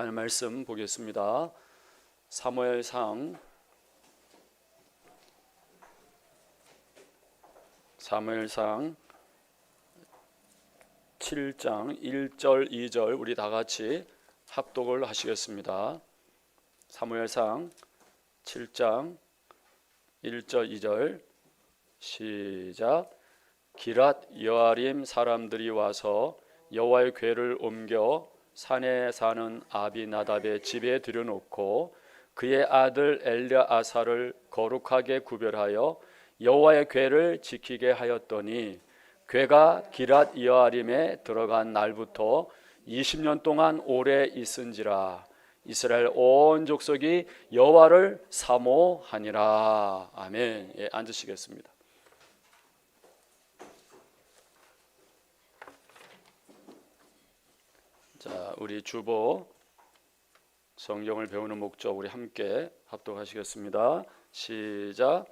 하나님 말씀 보겠습니다. 사무엘상 7장 1절 2절 우리 다 같이 합독을 하시겠습니다. 사무엘상 7장 1절 2절 시작. 기랏 여아림 사람들이 와서 여호와의 궤를 옮겨 산에 사는 아비나답의 집에 들여놓고 그의 아들 엘르아사를 거룩하게 구별하여 여호와의 궤를 지키게 하였더니 궤가 기랏 여아림에 들어간 날부터 20년 동안 오래 있은지라. 이스라엘 온 족속이 여호와를 사모하니라. 아멘. 예, 앉으시겠습니다. 자, 우리 주보 성경을 배우는 목적 우리 함께 합독하시겠습니다. 시작.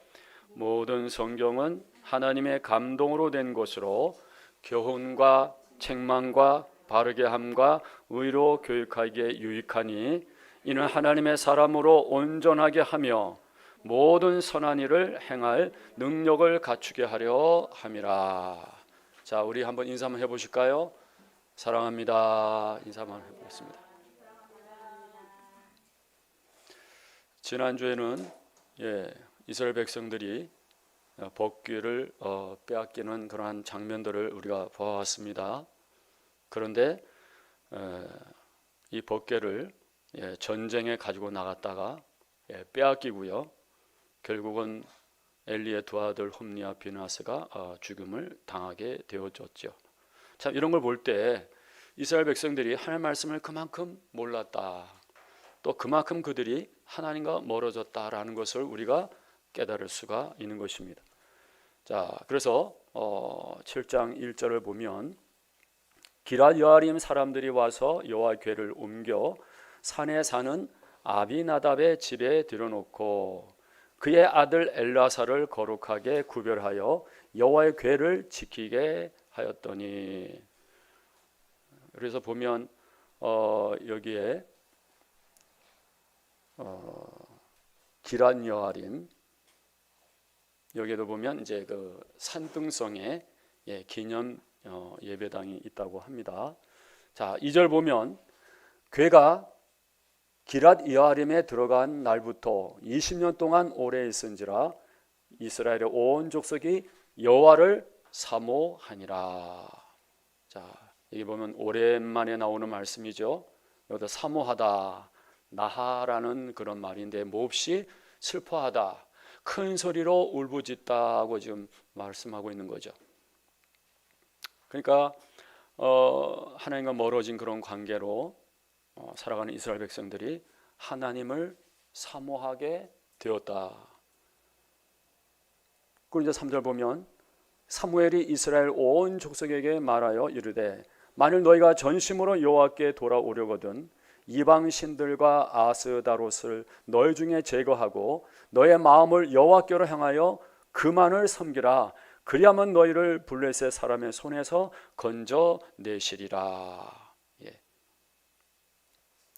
모든 성경은 하나님의 감동으로 된 것으로 교훈과 책망과 바르게 함과 의로 교육하기에 유익하니 이는 하나님의 사람으로 온전하게 하며 모든 선한 일을 행할 능력을 갖추게 하려 함이라. 자, 우리 한번 인사 한번 해보실까요? 사랑합니다. 인사 한번 해보겠습니다. 지난주에는 이스라엘 백성들이 법궤를 빼앗기는 그러한 장면들을 우리가 보아왔습니다. 그런데 이 법궤를 전쟁에 가지고 나갔다가 빼앗기고요. 결국은 엘리의 두 아들 홈리와 비나스가 죽음을 당하게 되어졌죠. 참, 이런 걸 볼 때 이스라엘 백성들이 하나님의 말씀을 그만큼 몰랐다, 또 그만큼 그들이 하나님과 멀어졌다라는 것을 우리가 깨달을 수가 있는 것입니다. 자, 그래서 7장 1절을 보면 기랏 여아림 사람들이 와서 여호와의 궤를 옮겨 산에 사는 아비나답의 집에 들여놓고 그의 아들 엘르아사를 거룩하게 구별하여 여호와의 궤를 지키게 하였더니. 그래서 보면 여기에 기랏 여아림, 여기에도 보면 이제 그 산등성에 기념 예배당이 있다고 합니다. 자, 2절 보면 궤가 기랏 여아림에 들어간 날부터 20년 동안 오래 있은지라. 이스라엘의 온 족속이 여호와를 사모하니라. 자, 여기 보면 오랜만에 나오는 말씀이죠. 여기다 사모하다, 나하라는 그런 말인데 몹시 슬퍼하다, 큰 소리로 울부짖다고 지금 말씀하고 있는 거죠. 그러니까 하나님과 멀어진 그런 관계로 살아가는 이스라엘 백성들이 하나님을 사모하게 되었다. 그리고 이제 3절 보면 사무엘이 이스라엘 온 족속에게 말하여 이르되 만일 너희가 전심으로 여호와께 돌아오려거든 이방 신들과 아스다롯을 너희 중에 제거하고 너의 마음을 여호와께로 향하여 그만을 섬기라. 그리하면 너희를 블레셋 사람의 손에서 건져내시리라.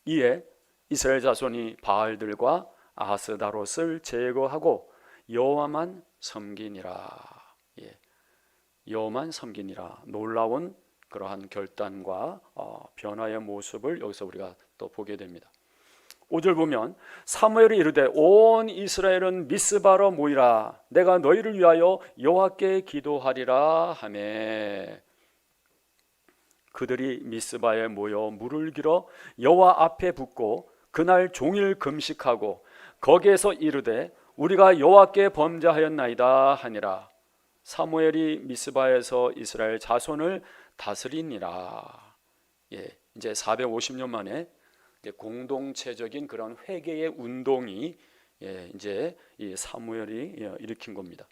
이에 이스라엘 자손이 바알들과 아스다롯을 제거하고 여호와만 섬기니라. 여호와만 섬기니라. 놀라운 그러한 결단과 변화의 모습을 여기서 우리가 또 보게 됩니다. 5절 보면 사무엘이 이르되 온 이스라엘은 미스바로 모이라. 내가 너희를 위하여 여호와께 기도하리라 하매 그들이 미스바에 모여 물을 길어 여호와 앞에 붓고 그날 종일 금식하고 거기에서 이르되 우리가 여호와께 범죄하였나이다 하니라. 사무엘이 미스바에서 이스라엘 자손을 다스리니라. 이제 450년 만에 공동체적인 그런 회개의 운동이 이제 이 사무엘이 일으킨 겁니다.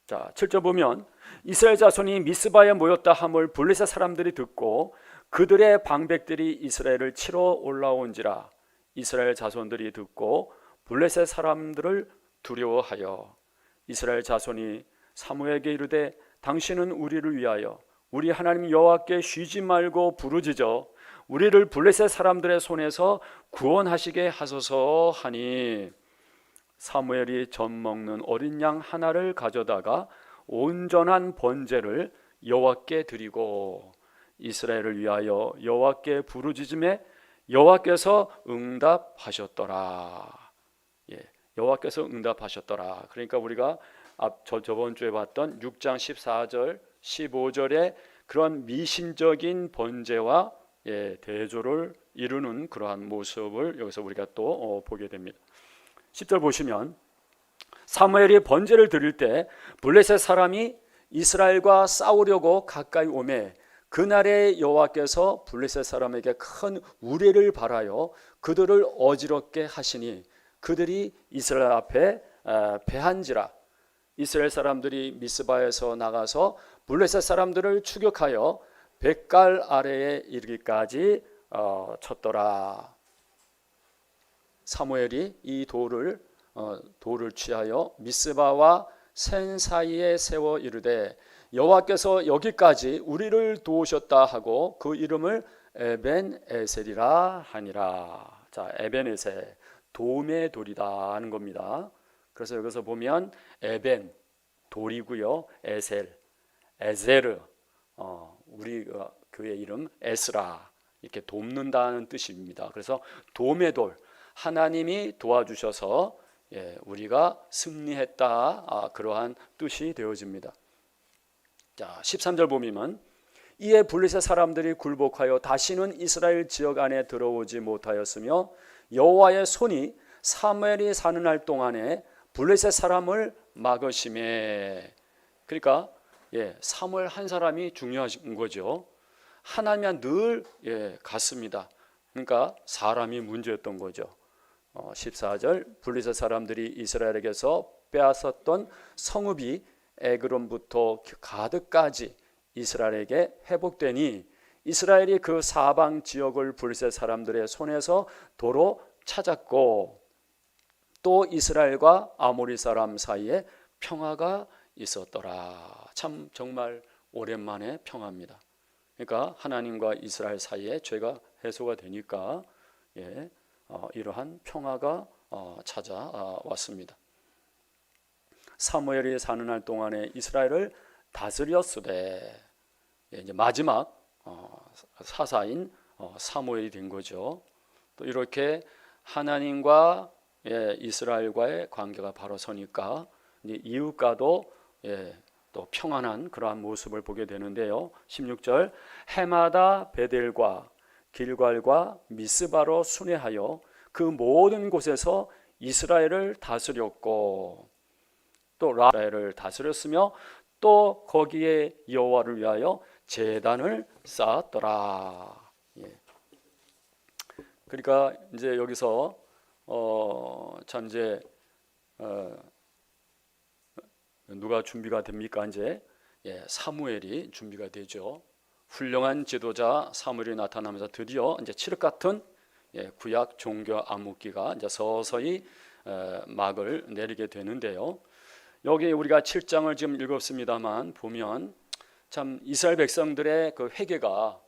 자, 7절 보면 이스라엘 자손이 미스바에 모였다 함을 블레셋 사람들이 듣고 그들의 방백들이 이스라엘을 치러 올라온지라. 이스라엘 자손들이 듣고 블레셋 사람들을 두려워하여 이스라엘 자손이 사무엘에게 이르되 당신은 우리를 위하여 우리 하나님 여호와께 쉬지 말고 부르짖어 우리를 블레셋 사람들의 손에서 구원하시게 하소서 하니 사무엘이 젖 먹는 어린 양 하나를 가져다가 온전한 번제를 여호와께 드리고 이스라엘을 위하여 여호와께 부르짖음에 여호와께서 응답하셨더라. 여호와께서 응답하셨더라. 그러니까 우리가 저번 주에 봤던 6장 14절 15절에 그런 미신적인 번제와 대조를 이루는 그러한 모습을 여기서 우리가 또 보게 됩니다. 10절 보시면 사무엘이 번제를 드릴 때 블레셋 사람이 이스라엘과 싸우려고 가까이 오매 그날에 여호와께서 블레셋 사람에게 큰 우레를 발하여 그들을 어지럽게 하시니 그들이 이스라엘 앞에 패한지라. 이스라엘 사람들이 미스바에서 나가서 블레셋 사람들을 추격하여 벳갈 아래에 이르기까지 쳤더라. 사무엘이 이 돌을 취하여 미스바와 센 사이에 세워 이르되 여호와께서 여기까지 우리를 도우셨다 하고 그 이름을 에벤에셀이라 하니라. 자, 에벤에셀 도움의 돌이다 하는 겁니다. 그래서 여기서 보면 에벤 돌이고요, 에셀르 우리 교회 이름 에스라 이렇게 돕는다는 뜻입니다. 그래서 도움의 돌 하나님이 도와주셔서 우리가 승리했다 그러한 뜻이 되어집니다. 자, 13절 보면 이에 블레셋 사람들이 굴복하여 다시는 이스라엘 지역 안에 들어오지 못하였으며 여호와의 손이 사무엘이 사는 날 동안에 블레셋 사람을 막으심에. 그러니까 사무엘 한 사람이 중요한 거죠. 하나님은 늘 같습니다. 그러니까 사람이 문제였던 거죠. 14절 블레셋 사람들이 이스라엘에게서 빼앗았던 성읍이 에그론부터 가드까지 이스라엘에게 회복되니 이스라엘이 그 사방 지역을 블레셋 사람들의 손에서 도로 찾았고 또 이스라엘과 아모리 사람 사이에 평화가 있었더라. 참 정말 오랜만에 평화입니다. 그러니까 하나님과 이스라엘 사이에 죄가 해소가 되니까 이러한 평화가 찾아왔습니다. 사무엘이 사는 날 동안에 이스라엘을 다스렸으되 이제 마지막 사사인 사무엘이 된 거죠. 또 이렇게 하나님과 이스라엘과의 관계가 바로 서니까 이웃과도 또 평안한 그러한 모습을 보게 되는데요. 16절 해마다 베델과 길갈과 미스바로 순회하여 그 모든 곳에서 이스라엘을 다스렸고 또 라헬을 다스렸으며 또 거기에 여호와를 위하여 제단을 쌓았더라. 그러니까 이제 여기서 참 이제 누가 준비가 됩니까? 이제 사무엘이 준비가 되죠. 훌륭한 지도자 사무엘이 나타나면서 드디어 이제 칠흑 같은 구약 종교 암흑기가 이제 서서히 막을 내리게 되는데요. 여기 우리가 7장을 지금 읽었습니다만 보면 참 이스라엘 백성들의 그 회개가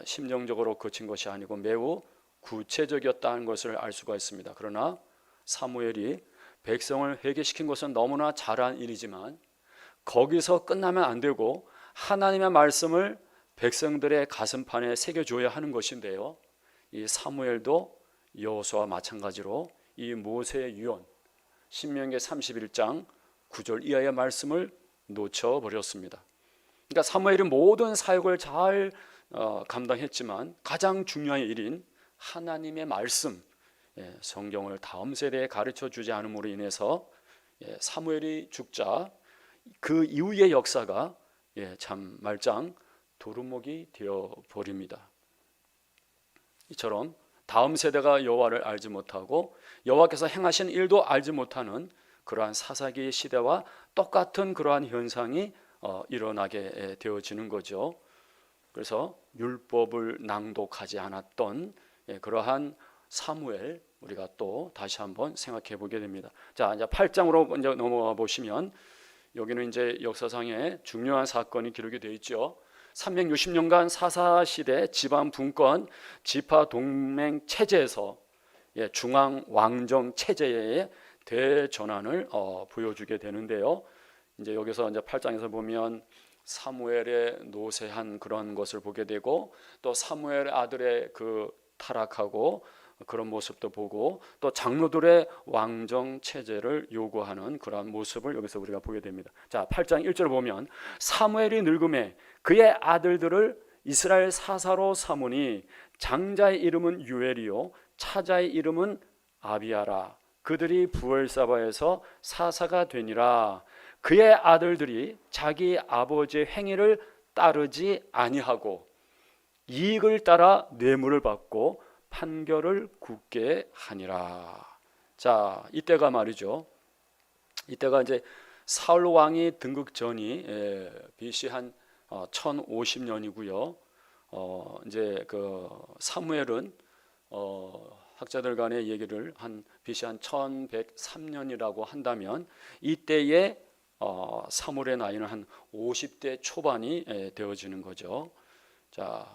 심정적으로 그친 것이 아니고 매우 구체적이었다는 것을 알 수가 있습니다. 그러나 사무엘이 백성을 회개시킨 것은 너무나 잘한 일이지만 거기서 끝나면 안 되고 하나님의 말씀을 백성들의 가슴판에 새겨줘야 하는 것인데요. 이 사무엘도 여호수아와 마찬가지로 이 모세의 유언 신명기 31장 9절 이하의 말씀을 놓쳐버렸습니다. 그러니까 사무엘은 모든 사역을 잘 감당했지만 가장 중요한 일인 하나님의 말씀, 성경을 다음 세대에 가르쳐주지 않음으로 인해서 사무엘이 죽자 그 이후의 역사가 참 말짱 도루묵이 되어버립니다. 이처럼 다음 세대가 여호와를 알지 못하고 여호와께서 행하신 일도 알지 못하는 그러한 사사기의 시대와 똑같은 그러한 현상이 일어나게 되어지는 거죠. 그래서 율법을 낭독하지 않았던 그러한 사무엘 우리가 또 다시 한번 생각해 보게 됩니다. 자, 이제 8장으로 먼저 넘어가 보시면 여기는 이제 역사상에 중요한 사건이 기록이 되어 있죠. 360년간 사사시대 지방 분권 지파 동맹 체제에서 중앙 왕정 체제의 대전환을 보여주게 되는데요. 이제 여기서 이제 8장에서 보면 사무엘의 노쇠한 그런 것을 보게 되고, 또 사무엘 아들의 그 타락하고 그런 모습도 보고, 또 장로들의 왕정 체제를 요구하는 그러한 모습을 여기서 우리가 보게 됩니다. 자, 8장 1절을 보면 사무엘이 늙음에 그의 아들들을 이스라엘 사사로 삼으니 장자의 이름은 유엘이요 차자의 이름은 아비아라. 그들이 부엘사바에서 사사가 되니라. 그의 아들들이 자기 아버지의 행위를 따르지 아니하고 이익을 따라 뇌물을 받고 판결을 굳게 하니라. 자, 이때가 말이죠. 이때가 이제 사울 왕이 등극 전이 BC 한 1050년이고요. 이제 그 사무엘은 학자들 간의 얘기를 한 BC 한 1103년이라고 한다면 이때의 사무엘의 나이는 한 50대 초반이 되어지는 거죠. 자,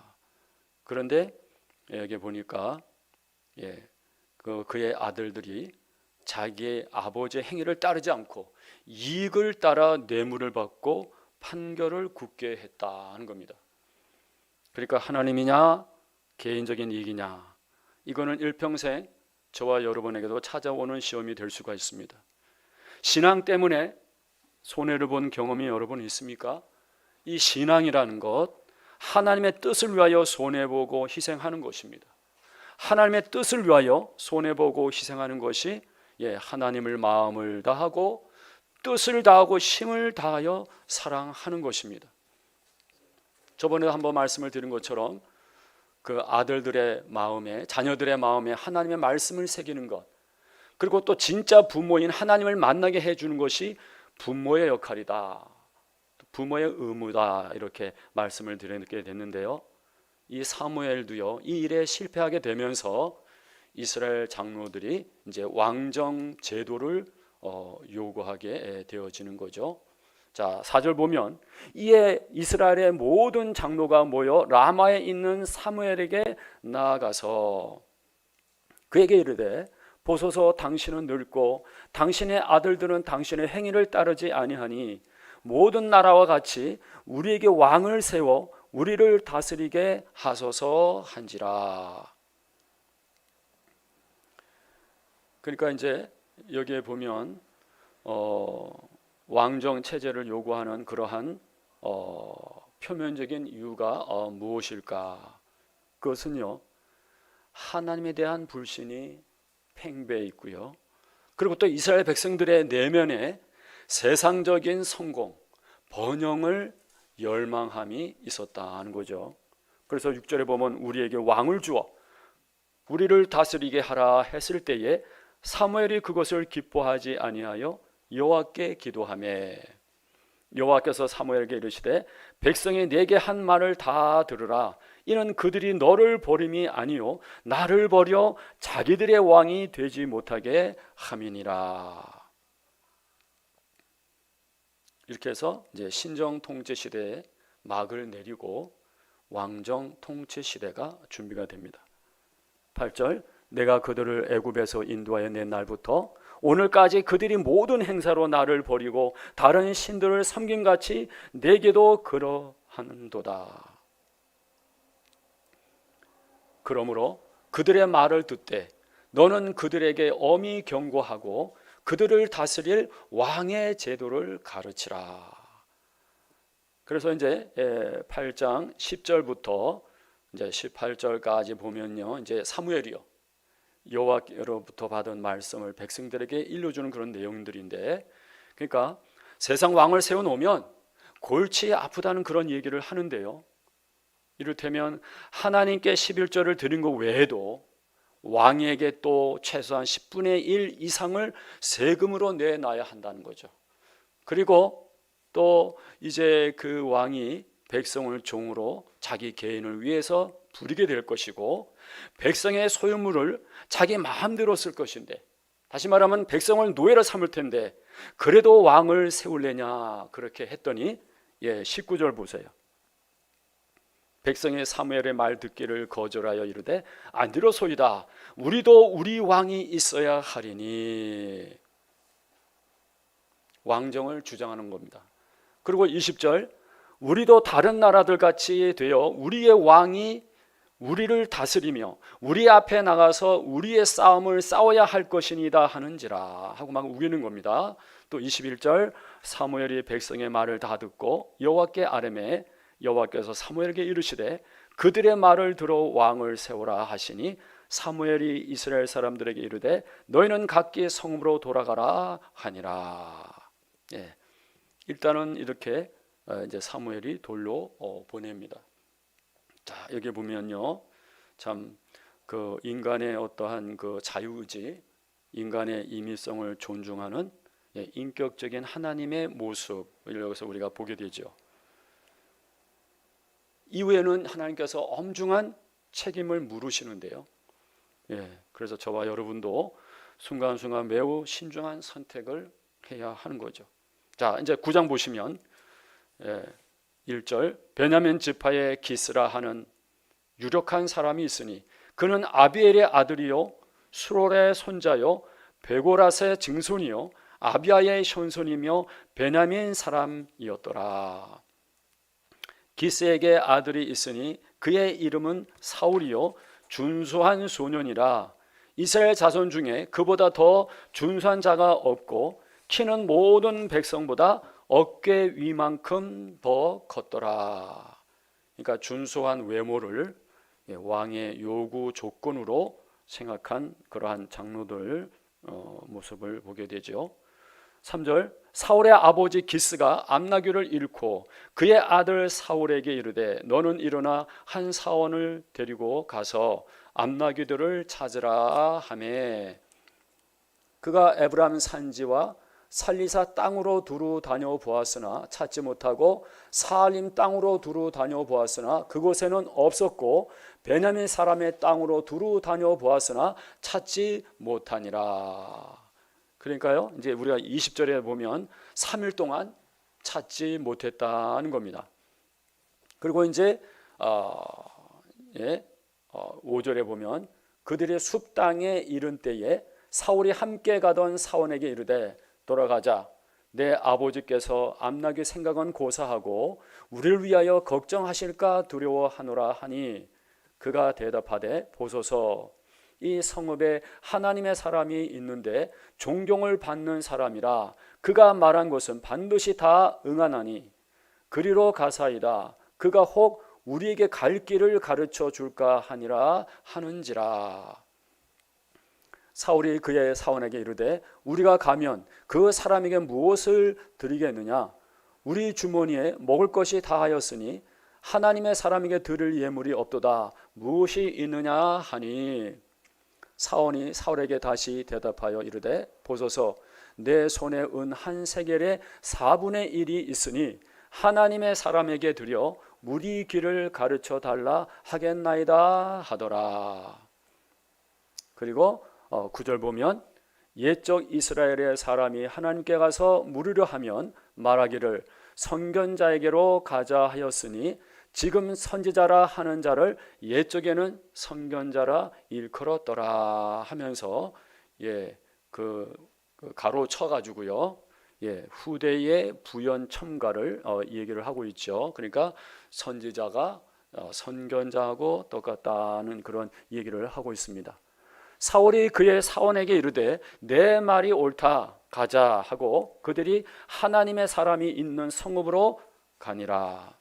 그런데 여기 보니까 그의 아들들이 자기의 아버지의 행위를 따르지 않고 이익을 따라 뇌물을 받고 판결을 굳게 했다는 겁니다. 그러니까 하나님이냐 개인적인 이익이냐, 이거는 일평생 저와 여러분에게도 찾아오는 시험이 될 수가 있습니다. 신앙 때문에 손해를 본 경험이 여러분 있습니까? 이 신앙이라는 것, 하나님의 뜻을 위하여 손해보고 희생하는 것입니다. 하나님의 뜻을 위하여 손해보고 희생하는 것이 하나님을 마음을 다하고 뜻을 다하고 힘을 다하여 사랑하는 것입니다. 저번에 한번 말씀을 드린 것처럼 그 아들들의 마음에, 자녀들의 마음에 하나님의 말씀을 새기는 것, 그리고 또 진짜 부모인 하나님을 만나게 해주는 것이 부모의 역할이다, 부모의 의무다, 이렇게 말씀을 드리게 됐는데요. 이 사무엘도요, 이 일에 실패하게 되면서 이스라엘 장로들이 이제 왕정 제도를 요구하게 되어지는 거죠. 자, 4절 보면 이에 이스라엘의 모든 장로가 모여 라마에 있는 사무엘에게 나아가서 그에게 이르되 보소서, 당신은 늙고 당신의 아들들은 당신의 행위를 따르지 아니하니 모든 나라와 같이 우리에게 왕을 세워 우리를 다스리게 하소서 한지라. 그러니까 이제 여기에 보면 왕정 체제를 요구하는 그러한 표면적인 이유가 무엇일까? 그것은요, 하나님에 대한 불신이 팽배해 있고요, 그리고 또 이스라엘 백성들의 내면에 세상적인 성공, 번영을 열망함이 있었다는 거죠. 그래서 6절에 보면 우리에게 왕을 주어 우리를 다스리게 하라 했을 때에 사무엘이 그것을 기뻐하지 아니하여 여호와께 기도하매 여호와께서 사무엘에게 이르시되 백성이 내게 한 말을 다 들으라. 이는 그들이 너를 버림이 아니요 나를 버려 자기들의 왕이 되지 못하게 함이니라. 이렇게 해서 이제 신정 통치 시대에 막을 내리고 왕정 통치 시대가 준비가 됩니다. 8절 내가 그들을 애굽에서 인도하여 낸 날부터 오늘까지 그들이 모든 행사로 나를 버리고 다른 신들을 섬김같이 내게도 그러하는도다. 그러므로 그들의 말을 듣되 너는 그들에게 엄히 경고하고 그들을 다스릴 왕의 제도를 가르치라. 그래서 이제 8장 10절부터 이제 18절까지 보면요, 이제 사무엘이요 여호와로부터 받은 말씀을 백성들에게 일러주는 그런 내용들인데, 그러니까 세상 왕을 세워놓으면 골치 아프다는 그런 얘기를 하는데요, 이를테면 하나님께 11조를 드린 것 외에도 왕에게 또 최소한 10분의 1 이상을 세금으로 내놔야 한다는 거죠. 그리고 또 이제 그 왕이 백성을 종으로 자기 개인을 위해서 부리게 될 것이고 백성의 소유물을 자기 마음대로 쓸 것인데, 다시 말하면 백성을 노예로 삼을 텐데 그래도 왕을 세울래냐 그렇게 했더니 19절 보세요. 백성이 사무엘의 말 듣기를 거절하여 이르되 안 들어소이다. 우리도 우리 왕이 있어야 하리니. 왕정을 주장하는 겁니다. 그리고 20절, 우리도 다른 나라들 같이 되어 우리의 왕이 우리를 다스리며 우리 앞에 나가서 우리의 싸움을 싸워야 할 것이니다 하는지라 하고 막 우기는 겁니다. 또 21절, 사무엘이 백성의 말을 다 듣고 여호와께 아뢰매 여호와께서 사무엘에게 이르시되 그들의 말을 들어 왕을 세우라 하시니 사무엘이 이스라엘 사람들에게 이르되 너희는 각기 성읍으로 돌아가라 하니라. 예, 일단은 이렇게 이제 사무엘이 돌로 보냅니다. 자, 여기 보면요, 참 그 인간의 어떠한 그 자유의지, 인간의 임의성을 존중하는 인격적인 하나님의 모습을 여기서 우리가 보게 되죠. 이후에는 하나님께서 엄중한 책임을 물으시는데요. 그래서 저와 여러분도 순간순간 매우 신중한 선택을 해야 하는 거죠. 자, 이제 9장 보시면 1절, 베냐민 지파의 기스라 하는 유력한 사람이 있으니 그는 아비엘의 아들이요 수롤의 손자요 베고라스의 증손이요 아비아의 현손이며 베냐민 사람이었더라. 기스에게 아들이 있으니 그의 이름은 사울이요 준수한 소년이라. 이스라엘 자손 중에 그보다 더 준수한 자가 없고 키는 모든 백성보다 어깨 위만큼 더 컸더라. 그러니까 준수한 외모를 왕의 요구 조건으로 생각한 그러한 장로들 모습을 보게 되죠. 3절, 사울의 아버지 기스가 암나귀를 잃고 그의 아들 사울에게 이르되 너는 일어나 한 사원을 데리고 가서 암나귀들을 찾으라 하매 그가 에브람 산지와 살리사 땅으로 두루 다녀 보았으나 찾지 못하고 사알림 땅으로 두루 다녀 보았으나 그곳에는 없었고 베냐민 사람의 땅으로 두루 다녀 보았으나 찾지 못하니라. 그러니까요, 이제 우리가 20절에 보면 3일 동안 찾지 못했다는 겁니다. 그리고 이제 5절에 보면 그들의 숲 땅에 이른 때에 사울이 함께 가던 사원에게 이르되 돌아가자. 내 아버지께서 암나귀 생각은 고사하고 우리를 위하여 걱정하실까 두려워하노라 하니 그가 대답하되 보소서 이 성읍에 하나님의 사람이 있는데 존경을 받는 사람이라 그가 말한 것은 반드시 다 응하나니 그리로 가사이다. 그가 혹 우리에게 갈 길을 가르쳐 줄까 하니라 하는지라. 사울이 그의 사원에게 이르되 우리가 가면 그 사람에게 무엇을 드리겠느냐? 우리 주머니에 먹을 것이 다하였으니 하나님의 사람에게 드릴 예물이 없도다. 무엇이 있느냐 하니 사원이 사울에게 다시 대답하여 이르되 보소서 내 손에 은 한 세겔의 4분의 1이 있으니 하나님의 사람에게 드려 무리 길을 가르쳐 달라 하겠나이다 하더라. 그리고 9절 보면 옛적 이스라엘의 사람이 하나님께 가서 물으려 하면 말하기를 선견자에게로 가자 하였으니 지금 선지자라 하는 자를 옛적에는 선견자라 일컬었더라 하면서 그 가로 쳐 가지고요. 후대의 부연 첨가를 얘기를 하고 있죠. 그러니까 선지자가 선견자하고 똑같다는 그런 얘기를 하고 있습니다. 사울이 그의 사원에게 이르되 내 말이 옳다 가자 하고 그들이 하나님의 사람이 있는 성읍으로 가니라.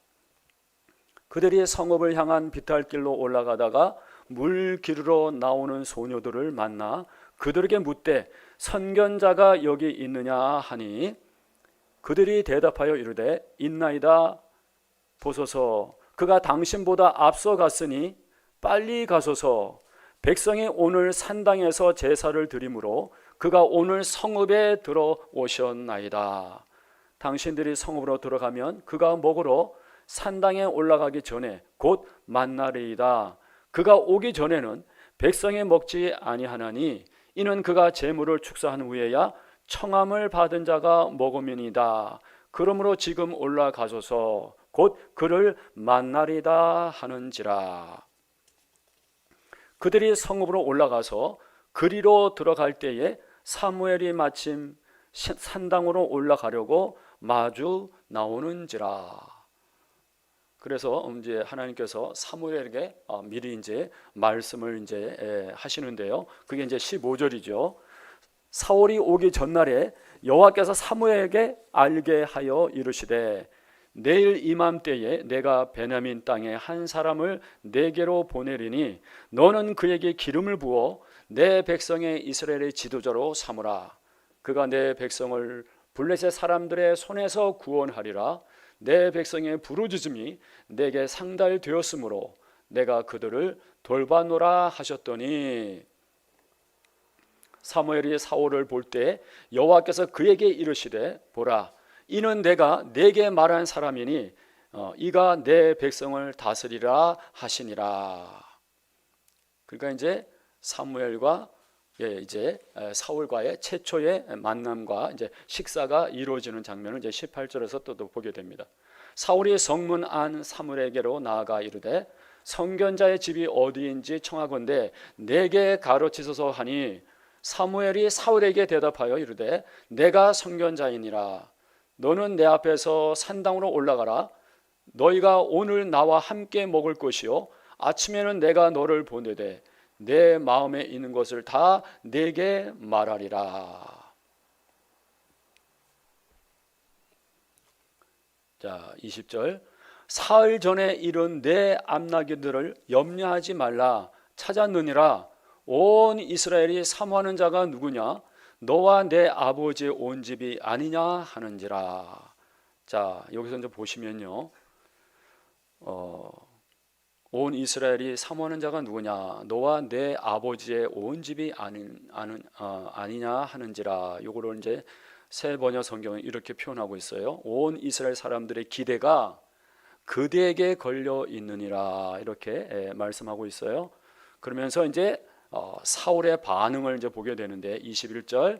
그들이 성읍을 향한 비탈길로 올라가다가 물 기르러 나오는 소녀들을 만나 그들에게 묻되 선견자가 여기 있느냐 하니 그들이 대답하여 이르되 있나이다. 보소서 그가 당신보다 앞서 갔으니 빨리 가소서. 백성이 오늘 산당에서 제사를 드리므로 그가 오늘 성읍에 들어오셨나이다. 당신들이 성읍으로 들어가면 그가 먹으러 산당에 올라가기 전에 곧 만나리이다. 그가 오기 전에는 백성이 먹지 아니하나니 이는 그가 제물을 축사한 후에야 청함을 받은 자가 먹음이니이다. 그러므로 지금 올라가소서. 곧 그를 만나리다 하는지라. 그들이 성읍으로 올라가서 그리로 들어갈 때에 사무엘이 마침 산당으로 올라가려고 마주 나오는지라. 그래서 이제 하나님께서 사무엘에게 미리 이제 말씀을 이제 하시는데요. 그게 이제 15절이죠. 사울이 오기 전날에 여호와께서 사무엘에게 알게 하여 이르시되 내일 이맘때에 내가 베냐민 땅에 한 사람을 내게로 보내리니 너는 그에게 기름을 부어 내 백성의 이스라엘의 지도자로 삼으라. 그가 내 백성을 블레셋 사람들의 손에서 구원하리라. 내 백성의 부르짖음이 내게 상달되었으므로 내가 그들을 돌봐노라 하셨더니 사무엘이 사울을 볼 때 여호와께서 그에게 이르시되 보라 이는 내가 내게 말한 사람이니 이가 내 백성을 다스리라 하시니라. 그러니까 이제 사무엘과 이제 사울과의 최초의 만남과 이제 식사가 이루어지는 장면을 이제 18절에서 또 보게 됩니다. 사울이 성문 안 사무엘에게로 나아가 이르되 선견자의 집이 어디인지 청하건대 내게 가르치소서 하니 사무엘이 사울에게 대답하여 이르되 내가 선견자이니라. 너는 내 앞에서 산당으로 올라가라. 너희가 오늘 나와 함께 먹을 것이요 아침에는 내가 너를 보내되 내 마음에 있는 것을 다 내게 말하리라. 자, 20절. 사흘 전에 이른 내 암나귀들을 염려하지 말라. 찾았느니라. 온 이스라엘이 사모하는 자가 누구냐? 너와 내 아버지의 온 집이 아니냐 하는지라. 자, 여기서 이제 보시면요. 온 이스라엘이 사모하는 자가 누구냐? 너와 내 아버지의 온 집이 아니냐 하는지라. 요거를 이제 새 번역 성경은 이렇게 표현하고 있어요. 온 이스라엘 사람들의 기대가 그대에게 걸려 있느니라. 이렇게 말씀하고 있어요. 그러면서 이제 사울의 반응을 이제 보게 되는데 21절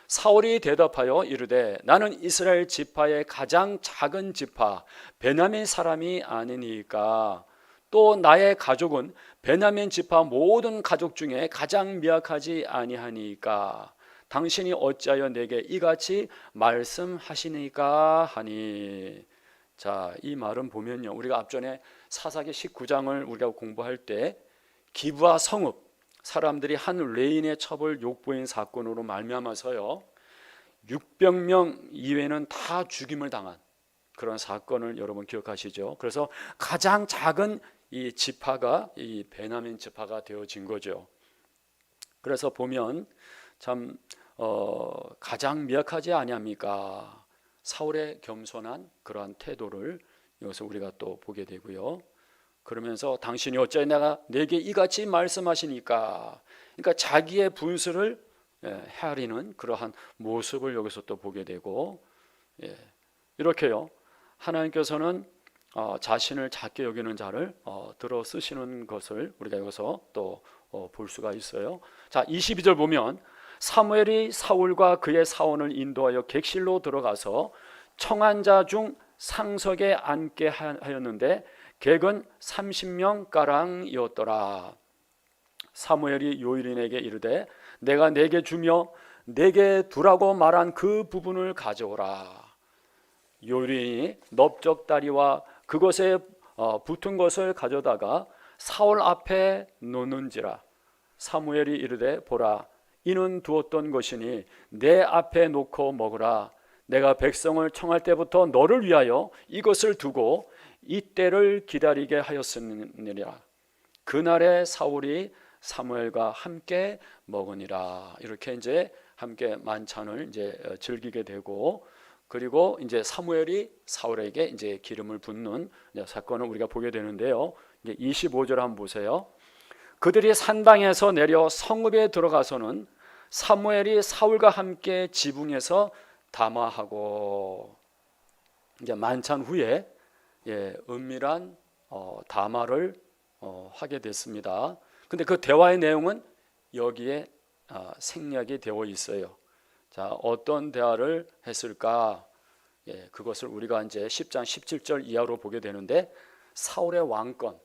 사울이 대답하여 이르되 나는 이스라엘 지파의 가장 작은 지파 베냐민 사람이 아니니까 또 나의 가족은 베냐민 지파 모든 가족 중에 가장 미약하지 아니하니까 당신이 어찌하여 내게 이같이 말씀하시니까 하니. 자, 이 말은 보면요, 우리가 앞전에 사사기 19장을 우리가 공부할 때 기브아 성읍 사람들이 한 레인의 처벌 욕보인 사건으로 말미암아서요 600명 이외에는 다 죽임을 당한 그런 사건을 여러분 기억하시죠? 그래서 가장 작은 이 지파가 이 베냐민 지파가 되어진 거죠. 그래서 보면 참 가장 미약하지 아니합니까? 사울의 겸손한 그러한 태도를 여기서 우리가 또 보게 되고요. 그러면서 당신이 어찌 내게 이같이 말씀하시니까, 그러니까 자기의 분수를 헤아리는 그러한 모습을 여기서 또 보게 되고, 이렇게요. 하나님께서는 자신을 작게 여기는 자를 들어 쓰시는 것을 우리가 여기서 또 볼 수가 있어요. 자, 22절 보면 사무엘이 사울과 그의 사원을 인도하여 객실로 들어가서 청한 자 중 상석에 앉게 하였는데 객은 30명 가량이었더라. 사무엘이 요일인에게 이르되 내가 내게 주며 내게 두라고 말한 그 부분을 가져오라. 요일인이 넓적다리와 그것에 붙은 것을 가져다가 사울 앞에 놓는지라. 사무엘이 이르되 보라 이는 두었던 것이니 내 앞에 놓고 먹으라. 내가 백성을 청할 때부터 너를 위하여 이것을 두고 이때를 기다리게 하였으니라. 그날에 사울이 사무엘과 함께 먹으니라. 이렇게 이제 함께 만찬을 이제 즐기게 되고, 그리고 이제 사무엘이 사울에게 이제 기름을 붓는 사건을 우리가 보게 되는데요. 이제 25절 한번 보세요. 그들이 산당에서 내려 성읍에 들어가서는 사무엘이 사울과 함께 지붕에서 담화하고, 이제 만찬 후에 은밀한 담화를 하게 됐습니다. 근데 그 대화의 내용은 여기에 생략이 되어 있어요. 자, 어떤 대화를 했을까? 그것을 우리가 이제 10장 17절 이하로 보게 되는데 사울의 왕권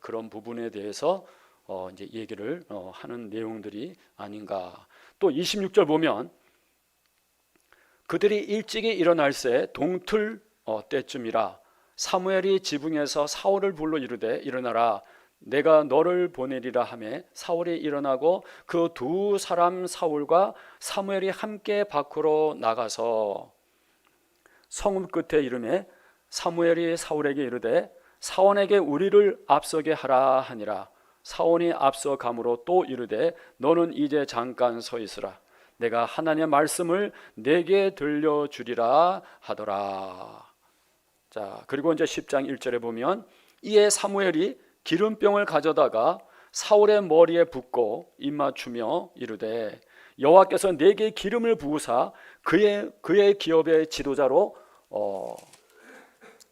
그런 부분에 대해서 이제 얘기를 하는 내용들이 아닌가. 또 26절 보면 그들이 일찍이 일어날새 동틀 때쯤이라 사무엘이 지붕에서 사울을 불러 이르되 일어나라 내가 너를 보내리라 하매 사울이 일어나고 그 두 사람 사울과 사무엘이 함께 밖으로 나가서 성읍 끝에 이르매 사무엘이 사울에게 이르되 사원에게 우리를 앞서게 하라 하니라. 사원이 앞서 가므로 또 이르되 너는 이제 잠깐 서 있으라 내가 하나님의 말씀을 내게 들려주리라 하더라. 자, 그리고 이제 10장 1절에 보면 이에 사무엘이 기름병을 가져다가 사울의 머리에 붓고 입맞추며 이르되 여호와께서 내게 기름을 부으사 그의 기업의 지도자로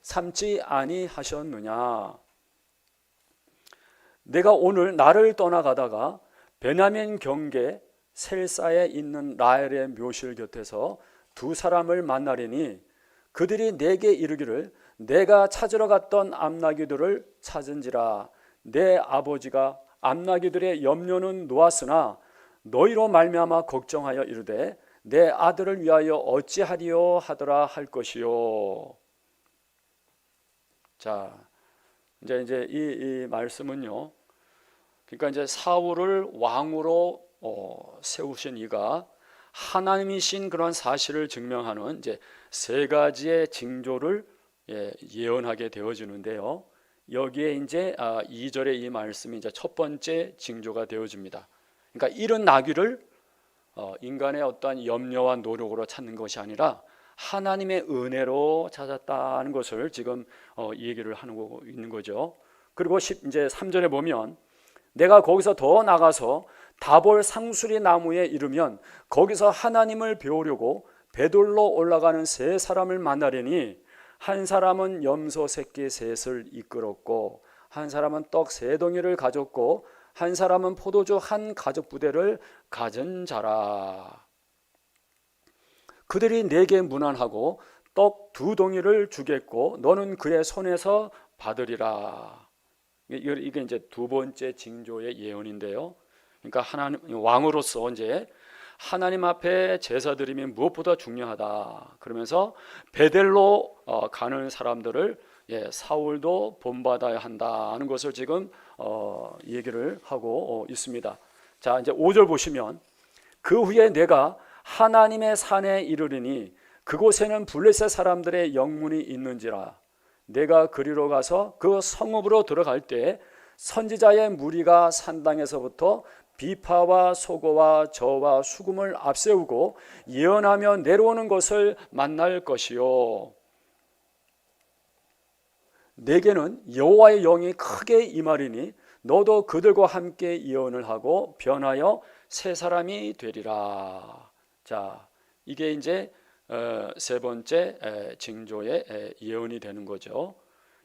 삼지 아니하셨느냐. 내가 오늘 나를 떠나가다가 베냐민 경계 셀사에 있는 라헬의 묘실 곁에서 두 사람을 만나리니 그들이 내게 이르기를 내가 찾으러 갔던 암나귀들을 찾은지라 내 아버지가 암나귀들의 염려는 놓았으나 너희로 말미암아 걱정하여 이르되 내 아들을 위하여 어찌하리요 하더라 할 것이요. 자, 이제 이 말씀은요. 그러니까 이제 사울을 왕으로 세우신 이가 하나님이신 그런 사실을 증명하는 이제 세 가지의 징조를 예언하게 되어지는데요. 여기에 이제 2절의 이 말씀이 이제 첫 번째 징조가 되어집니다. 그러니까 이른 나귀를 인간의 어떠한 염려와 노력으로 찾는 것이 아니라 하나님의 은혜로 찾았다는 것을 지금 얘기를 하고 있는 거죠. 그리고 이제 3절에 보면 내가 거기서 더 나가서 다볼 상수리 나무에 이르면 거기서 하나님을 배우려고 배돌로 올라가는 세 사람을 만나려니 한 사람은 염소 새끼 셋을 이끌었고 한 사람은 떡 세 덩이를 가졌고 한 사람은 포도주 한 가죽 부대를 가진 자라. 그들이 내게 문안하고 떡 두 덩이를 주겠고 너는 그의 손에서 받으리라. 이게 이제 두 번째 징조의 예언인데요. 그러니까 하나님 왕으로서 이제 하나님 앞에 제사 드림이 무엇보다 중요하다. 그러면서 베델로 가는 사람들을 사울도 본받아야 한다는 것을 지금 얘기를 하고 있습니다. 자, 이제 5절 보시면 그 후에 내가 하나님의 산에 이르리니 그곳에는 블레셋 사람들의 영문이 있는지라 내가 그리로 가서 그 성읍으로 들어갈 때 선지자의 무리가 산당에서부터 비파와 소고와 저와 수금을 앞세우고 예언하며 내려오는 것을 만날 것이요 내게는 여호와의 영이 크게 임하리니 너도 그들과 함께 예언을 하고 변하여 새 사람이 되리라. 자, 이게 이제 세 번째 징조의 예언이 되는 거죠.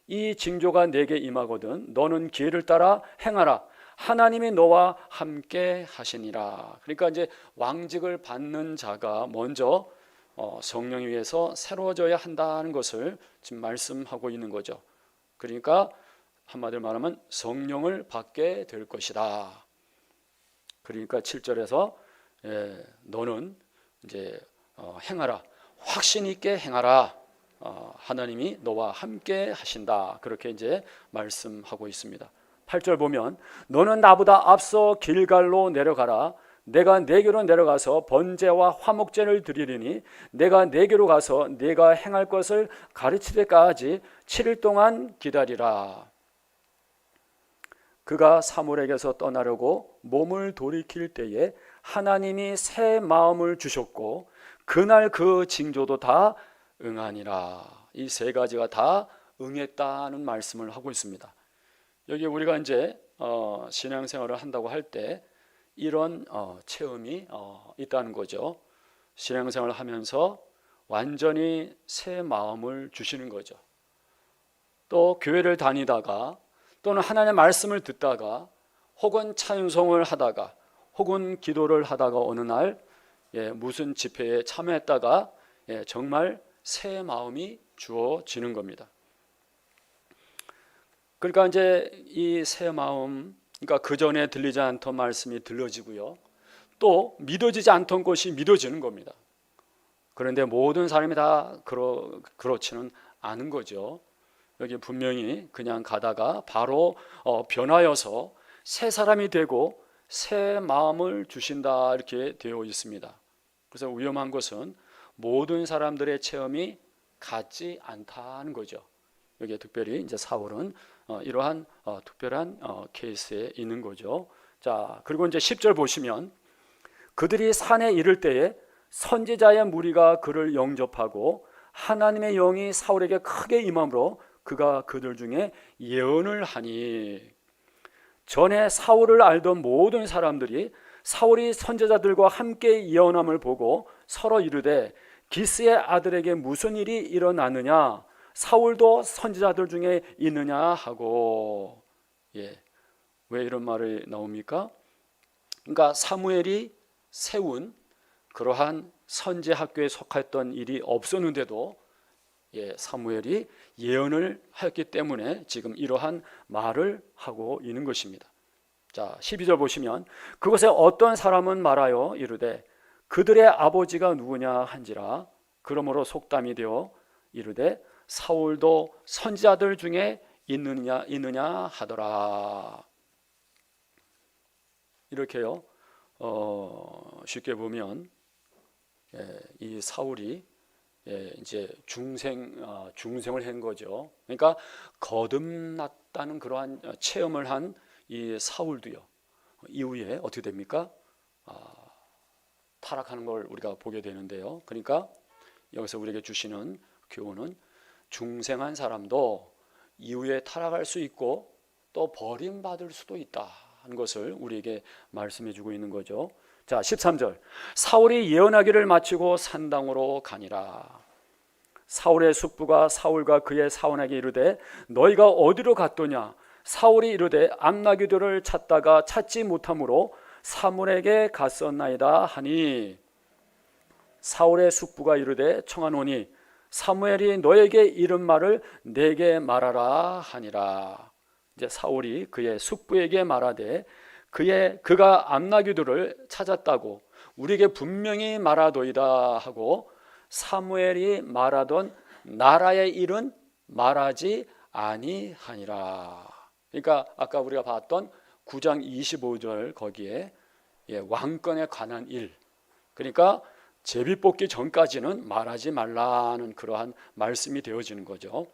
이 징조가 내게 임하거든 너는 기회를 따라 행하라. 하나님이 너와 함께 하시니라. 그러니까 이제 왕직을 받는 자가 먼저 성령 위에서 새로워져야 한다는 것을 지금 말씀하고 있는 거죠. 그러니까 한마디로 말하면 성령을 받게 될 것이다. 그러니까 7절에서 너는 이제 행하라. 확신 있게 행하라. 하나님이 너와 함께 하신다. 그렇게 이제 말씀하고 있습니다. 8절 보면 너는 나보다 앞서 길갈로 내려가라. 내가 네게로 내려가서 번제와 화목제를 드리리니 내가 네게로 가서 네가 행할 것을 가르칠 때까지 7일 동안 기다리라. 그가 사물에게서 떠나려고 몸을 돌이킬 때에 하나님이 새 마음을 주셨고 그날 그 징조도 다 응하니라. 이 세 가지가 다 응했다는 말씀을 하고 있습니다. 여기 우리가 이제 신앙생활을 한다고 할 때 이런 체험이 있다는 거죠. 신앙생활을 하면서 완전히 새 마음을 주시는 거죠. 또 교회를 다니다가 또는 하나님의 말씀을 듣다가 혹은 찬송을 하다가 혹은 기도를 하다가 어느 날 무슨 집회에 참여했다가 정말 새 마음이 주어지는 겁니다. 그러니까 이제 이 새 마음, 그러니까 그 전에 들리지 않던 말씀이 들려지고요. 또 믿어지지 않던 것이 믿어지는 겁니다. 그런데 모든 사람이 다 그렇지는 않은 거죠. 여기 분명히 그냥 가다가 바로 변하여서 새 사람이 되고 새 마음을 주신다 이렇게 되어 있습니다. 그래서 위험한 것은 모든 사람들의 체험이 같지 않다는 거죠. 여기에 특별히 이제 사울은 이러한 특별한 케이스에 있는 거죠. 자, 그리고 이제 10절 보시면 그들이 산에 이를 때에 선지자의 무리가 그를 영접하고 하나님의 영이 사울에게 크게 임함으로 그가 그들 중에 예언을 하니, 전에 사울을 알던 모든 사람들이 사울이 선지자들과 함께 예언함을 보고 서로 이르되 기스의 아들에게 무슨 일이 일어나느냐, 사울도 선지자들 중에 있느냐 하고. 왜 이런 말이 나옵니까? 그러니까 사무엘이 세운 그러한 선지 학교에 속했던 일이 없었는데도 사무엘이 예언을 하였기 때문에 지금 이러한 말을 하고 있는 것입니다. 자, 12절 보시면 그곳에 어떤 사람은 말하여 이르되 그들의 아버지가 누구냐 한지라. 그러므로 속담이 되어 이르되 사울도 선지자들 중에 있느냐 하더라. 이렇게요. 쉽게 보면 이 사울이 이제 중생을 한 거죠. 그러니까 거듭났다는 그러한 체험을 한 이 사울도요, 이후에 어떻게 됩니까? 타락하는 걸 우리가 보게 되는데요. 그러니까 여기서 우리에게 주시는 교훈은 중생한 사람도 이후에 타락할 수 있고 또 버림받을 수도 있다는 것을 우리에게 말씀해 주고 있는 거죠. 자, 13절 사울이 예언하기를 마치고 산당으로 가니라. 사울의 숙부가 사울과 그의 사원에게 이르되 너희가 어디로 갔더냐. 사울이 이르되 암나귀들을 찾다가 찾지 못함으로 사물에게 갔었나이다 하니, 사울의 숙부가 이르되 청하노니 사무엘이 너에게 이른 말을 내게 말하라 하니라. 이제 사울이 그의 숙부에게 말하되 그가 암나귀들을 찾았다고 우리에게 분명히 말하도이다 하고 사무엘이 말하던 나라의 일은 말하지 아니하니라. 그러니까 아까 우리가 봤던 9장 25절 거기에 왕권에 관한 일, 그러니까 제비 뽑기 전까지는 말하지 말라는 그러한 말씀이 되어지는 거죠.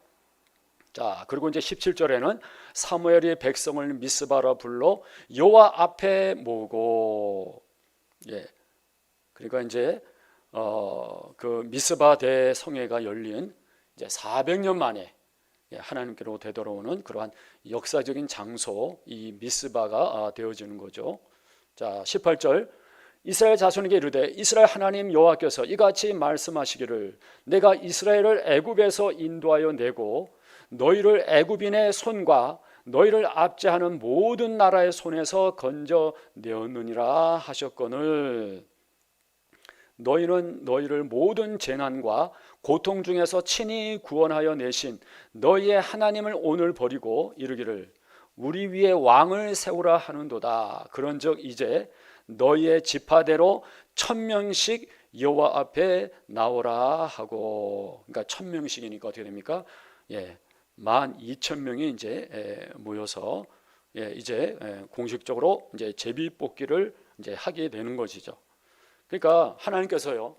자, 그리고 이제 17절에는 사무엘이 백성을 미스바로 불러 여호와 앞에 모으고, 그러니까 이제 그 미스바 대성회가 열린 이제 400년 만에 하나님께로 되돌아오는 그러한 역사적인 장소, 이 미스바가 되어지는 거죠. 자, 18절 이스라엘 자손에게 이르되 이스라엘 하나님 여호와께서 이같이 말씀하시기를 내가 이스라엘을 애굽에서 인도하여 내고 너희를 애굽인의 손과 너희를 압제하는 모든 나라의 손에서 건져내었느니라 하셨거늘 너희는 너희를 모든 재난과 고통 중에서 친히 구원하여 내신 너희의 하나님을 오늘 버리고 이르기를 우리 위에 왕을 세우라 하는도다. 그런즉 이제 너희의 지파대로 1000명씩 여호와 앞에 나오라 하고. 그러니까 1000명씩이니까 어떻게 됩니까? 12,000명이 이제 모여서 이제 공식적으로 이제 제비 뽑기를 이제 하게 되는 것이죠. 그러니까 하나님께서요,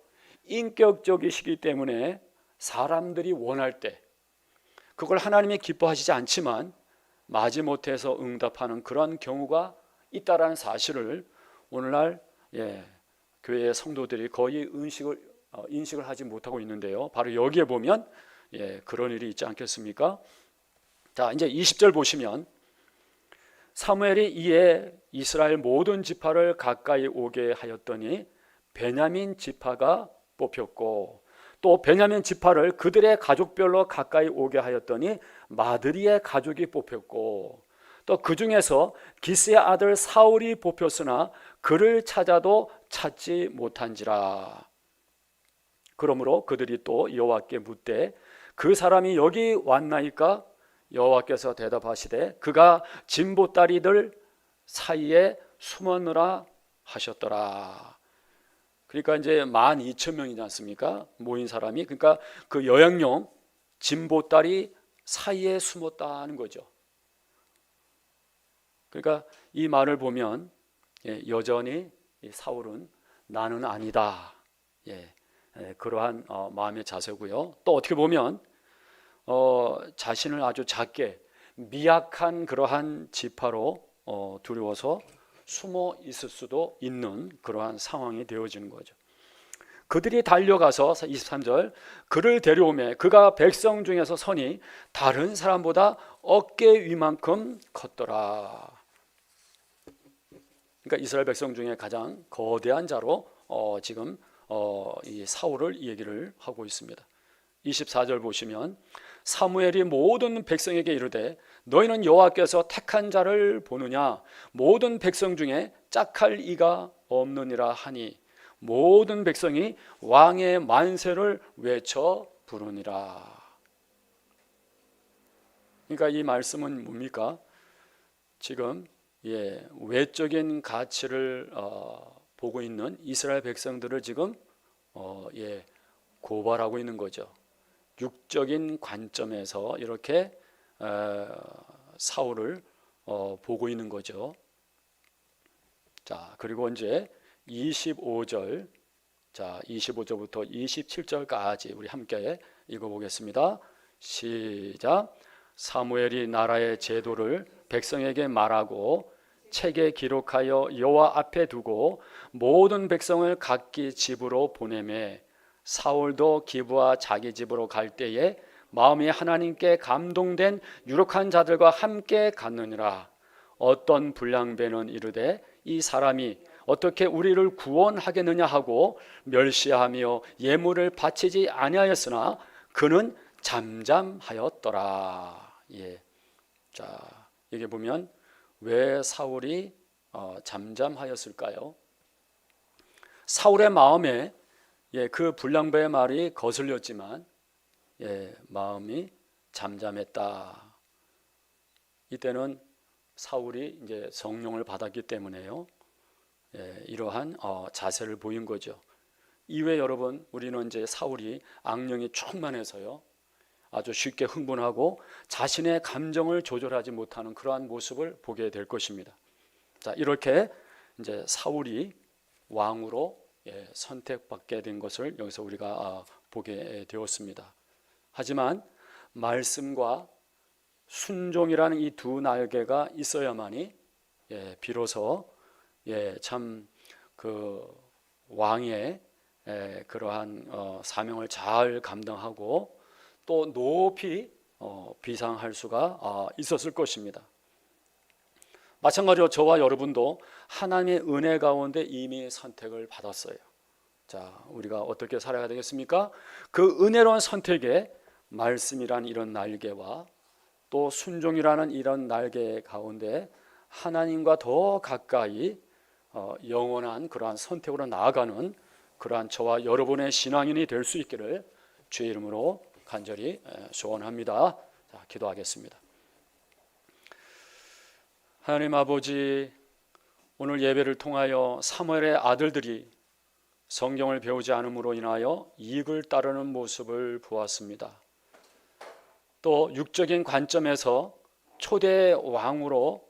인격적이시기 때문에 사람들이 원할 때 그걸 하나님이 기뻐하시지 않지만 마지못해서 응답하는 그런 경우가 있다라는 사실을 오늘날 교회의 성도들이 거의 인식을 하지 못하고 있는데요. 바로 여기에 보면 그런 일이 있지 않겠습니까? 자, 이제 20절 보시면 사무엘이 이에 이스라엘 모든 지파를 가까이 오게 하였더니 베냐민 지파가 뽑혔고 또 베냐민 지파를 그들의 가족별로 가까이 오게 하였더니 마드리의 가족이 뽑혔고 또 그 중에서 기스의 아들 사울이 뽑혔으나 그를 찾아도 찾지 못한지라. 그러므로 그들이 또 여호와께 묻되 그 사람이 여기 왔나이까? 여호와께서 대답하시되 그가 진보다리들 사이에 숨었느라 하셨더라. 그러니까 이제 12,000명이지 않습니까? 모인 사람이. 그러니까 그 여행용 진보다리 사이에 숨었다는 거죠. 그러니까 이 말을 보면 여전히 사울은 나는 아니다. 그러한 마음의 자세고요. 또 어떻게 보면 자신을 아주 작게 미약한 그러한 지파로 두려워서 숨어 있을 수도 있는 그러한 상황이 되어지는 거죠. 그들이 달려가서 23절 그를 데려오매 그가 백성 중에서 선이 다른 사람보다 어깨 위만큼 컸더라. 그러니까 이스라엘 백성 중에 가장 거대한 자로 지금 이 사울을 얘기를 하고 있습니다. 24절 보시면 사무엘이 모든 백성에게 이르되 너희는 여호와께서 택한 자를 보느냐 모든 백성 중에 짝할 이가 없느니라 하니 모든 백성이 왕의 만세를 외쳐 부르니라. 그러니까 이 말씀은 뭡니까? 지금 외적인 가치를 보고 있는 이스라엘 백성들을 지금 고발하고 있는 거죠. 육적인 관점에서 이렇게 사울을 보고 있는 거죠. 자, 그리고 이제 25절, 자 25절부터 27절까지 우리 함께 읽어보겠습니다. 시작. 사무엘이 나라의 제도를 백성에게 말하고 책에 기록하여 여호와 앞에 두고 모든 백성을 각기 집으로 보내매 사울도 기브와 자기 집으로 갈 때에 마음이 하나님께 감동된 유력한 자들과 함께 갔느니라. 어떤 불량배는 이르되 이 사람이 어떻게 우리를 구원하겠느냐 하고 멸시하며 예물을 바치지 아니하였으나 그는 잠잠하였더라. 자, 여기 보면 왜 사울이 잠잠하였을까요? 사울의 마음에 그 불량배의 말이 거슬렸지만 마음이 잠잠했다. 이때는 사울이 이제 성령을 받았기 때문에요. 이러한 자세를 보인 거죠. 이외에 여러분 우리는 이제 사울이 악령이 충만해서요. 아주 쉽게 흥분하고 자신의 감정을 조절하지 못하는 그러한 모습을 보게 될 것입니다. 자, 이렇게 이제 사울이 왕으로 선택받게 된 것을 여기서 우리가 보게 되었습니다. 하지만 말씀과 순종이라는 이 두 날개가 있어야만이 비로소 참 그 왕의 그러한 사명을 잘 감당하고 또 높이 비상할 수가 있었을 것입니다. 마찬가지로 저와 여러분도 하나님의 은혜 가운데 이미 선택을 받았어요. 자, 우리가 어떻게 살아야 되겠습니까? 그 은혜로운 선택에 말씀이란 이런 날개와 또 순종이라는 이런 날개 가운데 하나님과 더 가까이 영원한 그러한 선택으로 나아가는 그러한 저와 여러분의 신앙인이 될 수 있기를 주의 이름으로 간절히 소원합니다. 자, 기도하겠습니다. 하나님 아버지, 오늘 예배를 통하여 사무엘의 아들들이 성경을 배우지 않음으로 인하여 이익을 따르는 모습을 보았습니다. 또 육적인 관점에서 초대 왕으로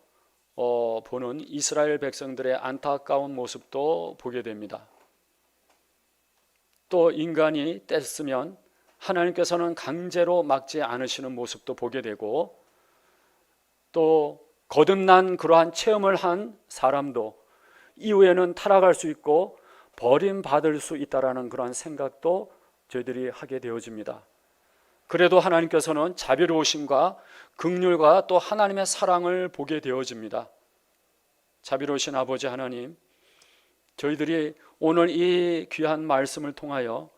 보는 이스라엘 백성들의 안타까운 모습도 보게 됩니다. 또 인간이 뗐으면 하나님께서는 강제로 막지 않으시는 모습도 보게 되고 또 거듭난 그러한 체험을 한 사람도 이후에는 타락할 수 있고 버림받을 수 있다라는 그러한 생각도 저희들이 하게 되어집니다. 그래도 하나님께서는 자비로우심과 긍휼과 또 하나님의 사랑을 보게 되어집니다. 자비로우신 아버지 하나님, 저희들이 오늘 이 귀한 말씀을 통하여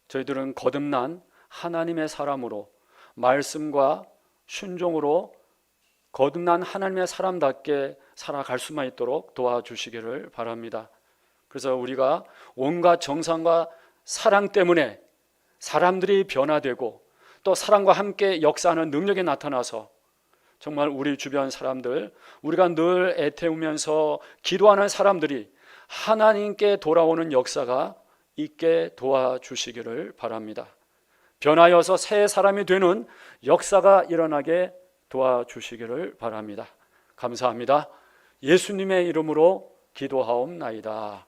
저희들은 거듭난 하나님의 사람으로 말씀과 순종으로 거듭난 하나님의 사람답게 살아갈 수만 있도록 도와주시기를 바랍니다. 그래서 우리가 온갖 정상과 사랑 때문에 사람들이 변화되고 또 사랑과 함께 역사하는 능력이 나타나서 정말 우리 주변 사람들, 우리가 늘 애태우면서 기도하는 사람들이 하나님께 돌아오는 역사가 있게 도와주시기를 바랍니다. 변하여서 새 사람이 되는 역사가 일어나게 도와주시기를 바랍니다. 감사합니다. 예수님의 이름으로 기도하옵나이다.